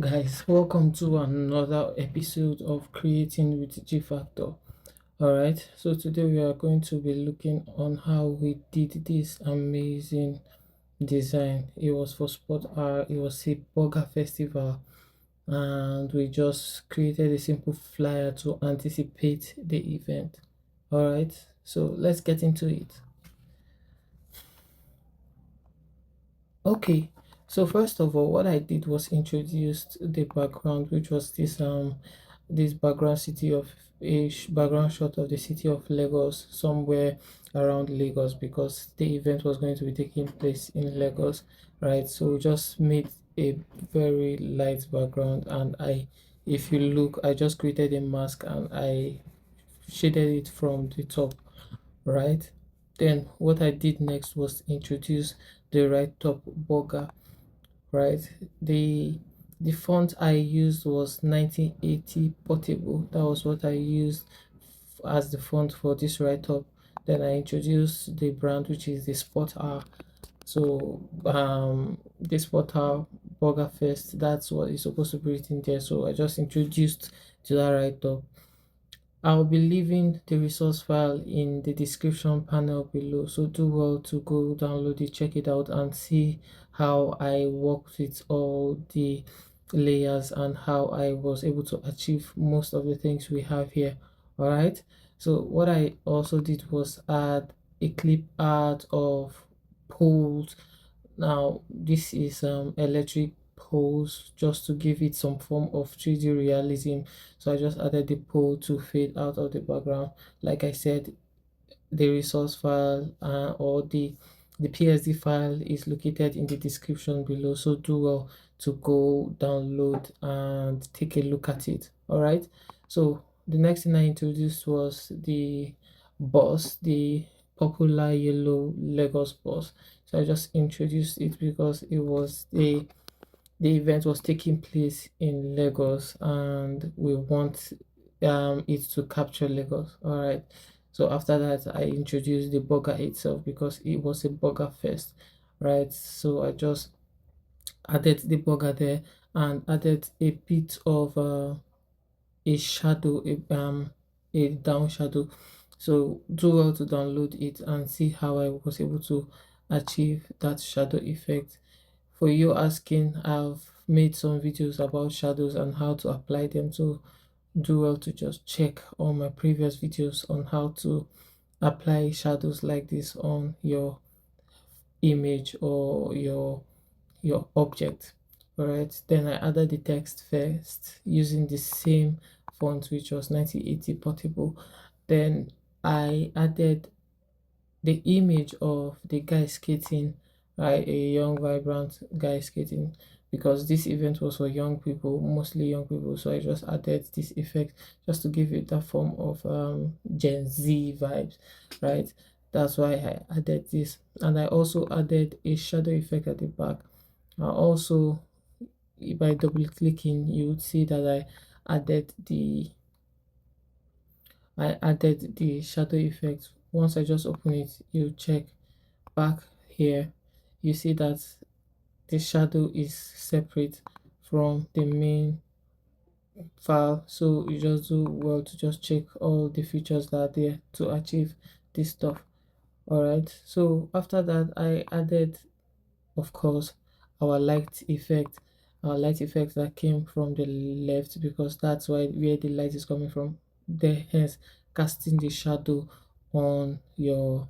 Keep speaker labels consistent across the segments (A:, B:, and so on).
A: Guys, welcome to another episode of Creating with G Factor. Alright, so today we are going to be looking on how we did this amazing design. It was for Sport R, it was a burger festival, and we just created a simple flyer to anticipate the event. Alright, so let's get into it. Okay, so first of all, what I did was introduced the background, which was this background city of background shot of the city of Lagos, somewhere around Lagos, because the event was going to be taking place in Lagos, right? So we just made a very light background, and if you look, I just created a mask and I shaded it from the top, right? Then what I did next was introduce the right top burger, right? The font I used was 1980 portable. That was what I used as the font for this right top. Then I introduced the brand, which is the Sport R. So the Sport R burger fest, that's what is supposed to be written there. So I just introduced to that right top. I'll be leaving the resource file in the description panel below, so do well to go download it, check it out, and see how I worked with all the layers and how I was able to achieve most of the things we have here. All right, so what I also did was add a clip art of poles. Now this is electric poles, just to give it some form of 3D realism. So I just added the pole to fade out of the background. Like I said, the resource file or the PSD file is located in the description below, so do well to go download and take a look at it. All right, so the next thing I introduced was the bus, the popular yellow Lagos bus. So I just introduced it because the event was taking place in Lagos, and we want it to capture Lagos. All right, so after that I introduced the burger itself because it was a burger fest, right? So I just added the burger there and added a bit of a shadow, a down shadow. So do well to download it and see how I was able to achieve that shadow effect. For you asking, I've made some videos about shadows and how to apply them, so do well to just check all my previous videos on how to apply shadows like this on your image or your object. All right, then I added the text first using the same font, which was 1980 portable. Then I added the image of the guy skating, right? A young vibrant guy skating, because this event was for young people, mostly young people. So I just added this effect just to give it that form of Gen Z vibes, right? That's why I added this, and I also added a shadow effect at the back. I also, by double clicking, you would see that I added the shadow effect. Once I just open it, you check back here, you see that the shadow is separate from the main file. So you just do well to just check all the features that are there to achieve this stuff. All right, so after that I added, of course, our light effect that came from the left, because that's where the light is coming from there, hence casting the shadow on your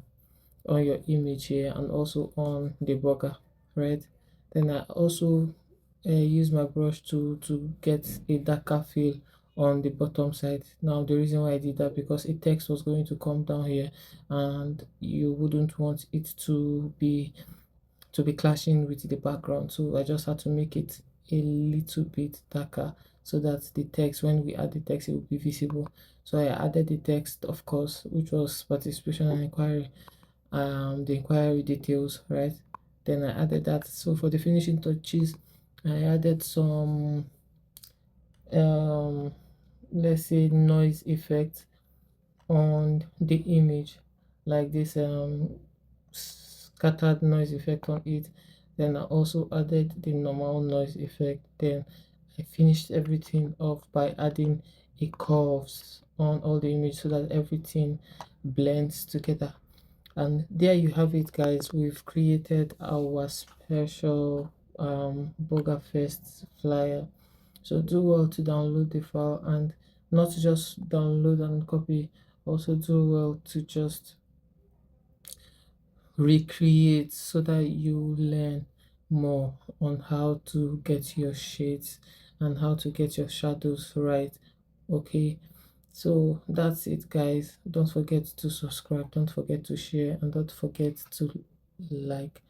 A: image here and also on the burger, right? Then I also use my brush to get a darker feel on the bottom side. Now the reason why I did that, because a text was going to come down here and you wouldn't want it to be clashing with the background, so I just had to make it a little bit darker so that the text, when we add the text, it will be visible. So I added the text, of course, which was participation and inquiry, the inquiry details, right? Then I added that. So for the finishing touches, I added some let's say noise effect on the image, like this scattered noise effect on it. Then I also added the normal noise effect. Then I finished everything off by adding a curves on all the image so that everything blends together. And there you have it, guys. We've created our special burger fest flyer. So do well to download the file, and not just download and copy, also do well to just recreate so that you learn more on how to get your shades and how to get your shadows right. Okay, so that's it, guys. Don't forget to subscribe, don't forget to share, and don't forget to like.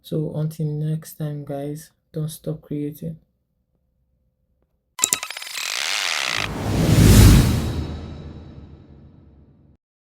A: So until next time, guys, don't stop creating.